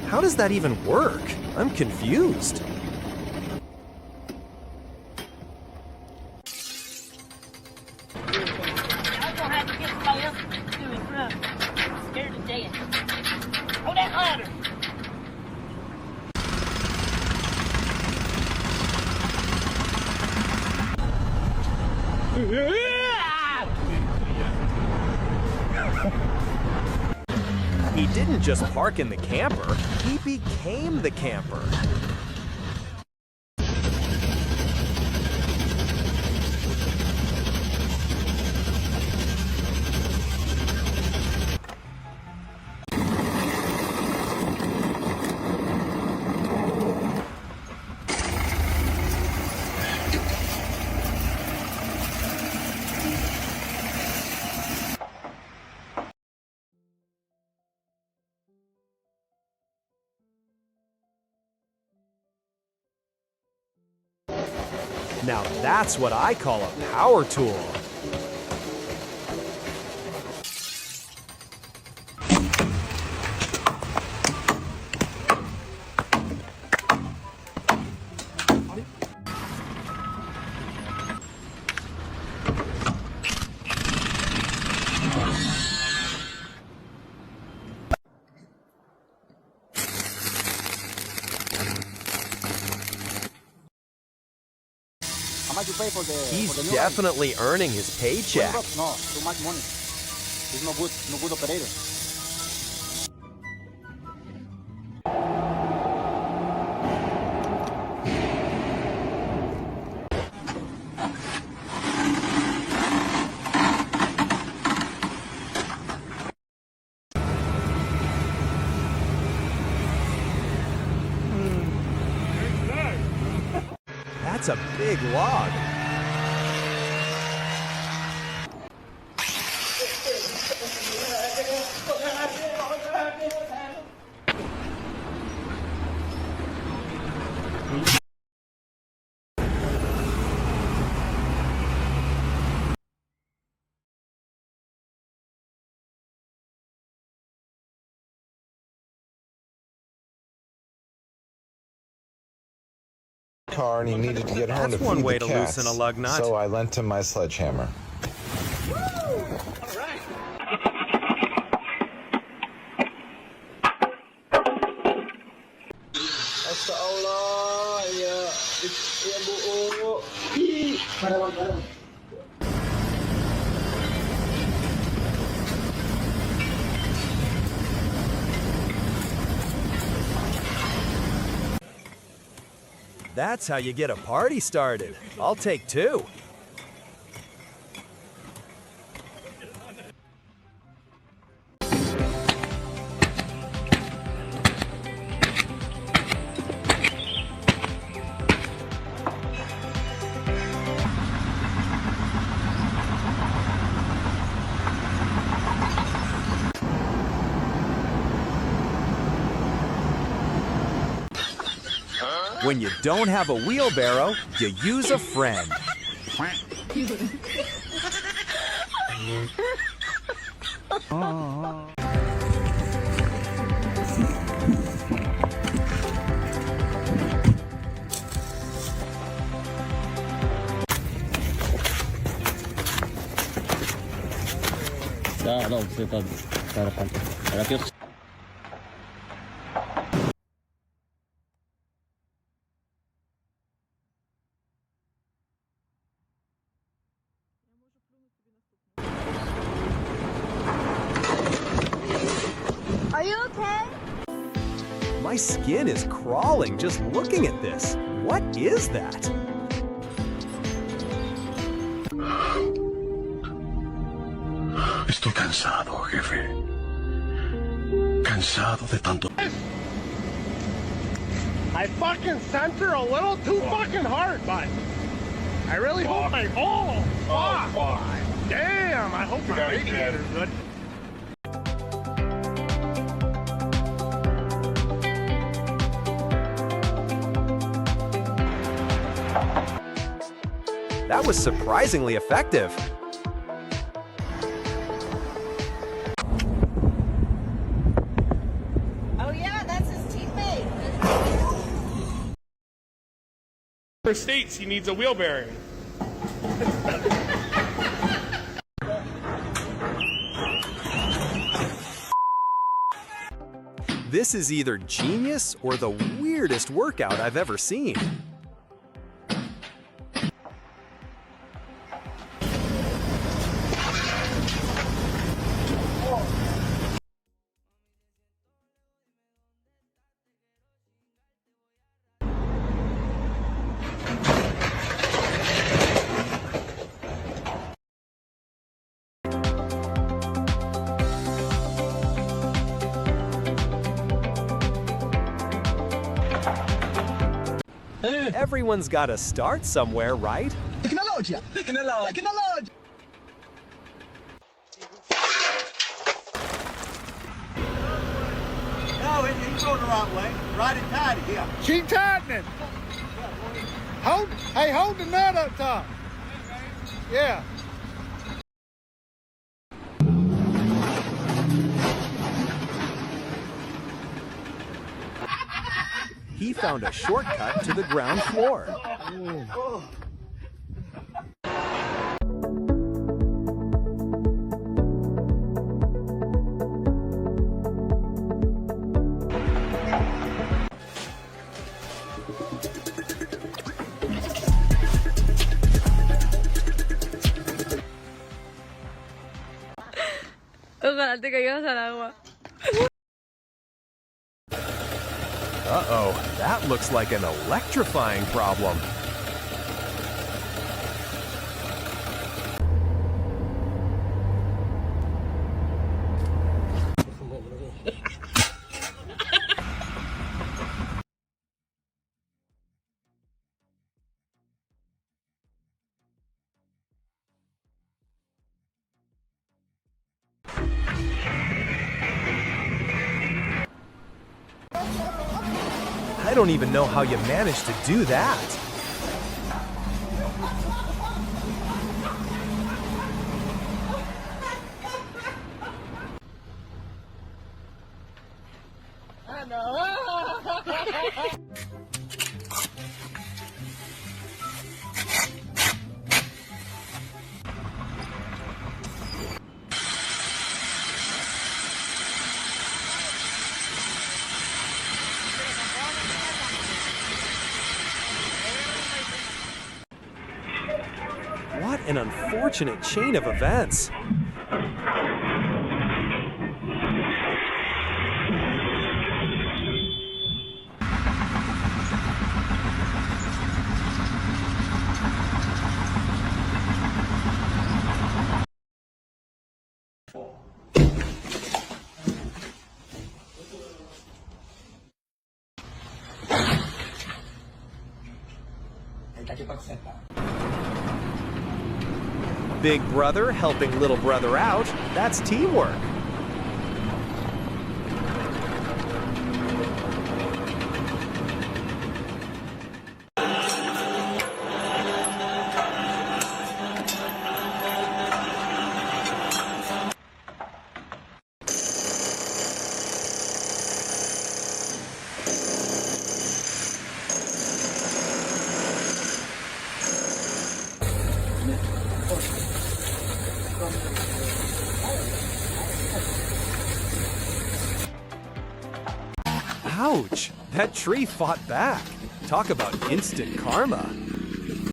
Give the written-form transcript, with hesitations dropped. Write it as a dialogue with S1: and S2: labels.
S1: How does that even work? I'm confused.
S2: I'm gonna have to get somebody else to do his run. I'm scared to death. Hold that ladder.
S1: He didn't just park in the camper, he became the camper. Now that's what I call a power tool.
S3: How much you pay for the
S1: He's
S3: for the new
S1: definitely earning his paycheck.
S3: $20? No, too much money. He's no good operator.
S1: That's a big log.
S4: Car and he needed to get home
S1: That's
S4: to
S1: one
S4: feed
S1: way
S4: the
S1: to
S4: cats.
S1: loosen a lug nut.
S4: So I lent him my sledgehammer.
S3: Allah, ya bu. Para.
S1: That's how you get a party started. I'll take two. When you don't have a wheelbarrow, you use a friend.
S5: No, você tá para que eu
S6: Are you okay?
S1: My skin is crawling just looking at this. What is that?
S7: Estoy cansado, jefe. Cansado de tanto.
S8: I fucking sent her a little too fucking hard, but I really hope my fuck. Damn, I hope my radiator's good.
S1: That was surprisingly effective.
S9: Oh yeah, that's his teeth
S8: States he needs a wheel bearing.
S1: This is either genius or the weirdest workout I've ever seen. Everyone's got to start somewhere, right?
S3: Tecnologia! Tecnologia! No, he's going the wrong way. Right and tight here.
S8: Keep tightening. Hold the nut up top. Yeah.
S1: He found a shortcut to the ground floor.
S6: Ojalá te caigas al agua.
S1: Uh-oh, that looks like an electrifying problem. I don't even know how you managed to do that. What an unfortunate chain of events. Big brother helping little brother out, that's teamwork. Ouch! That tree fought back. Talk about instant karma.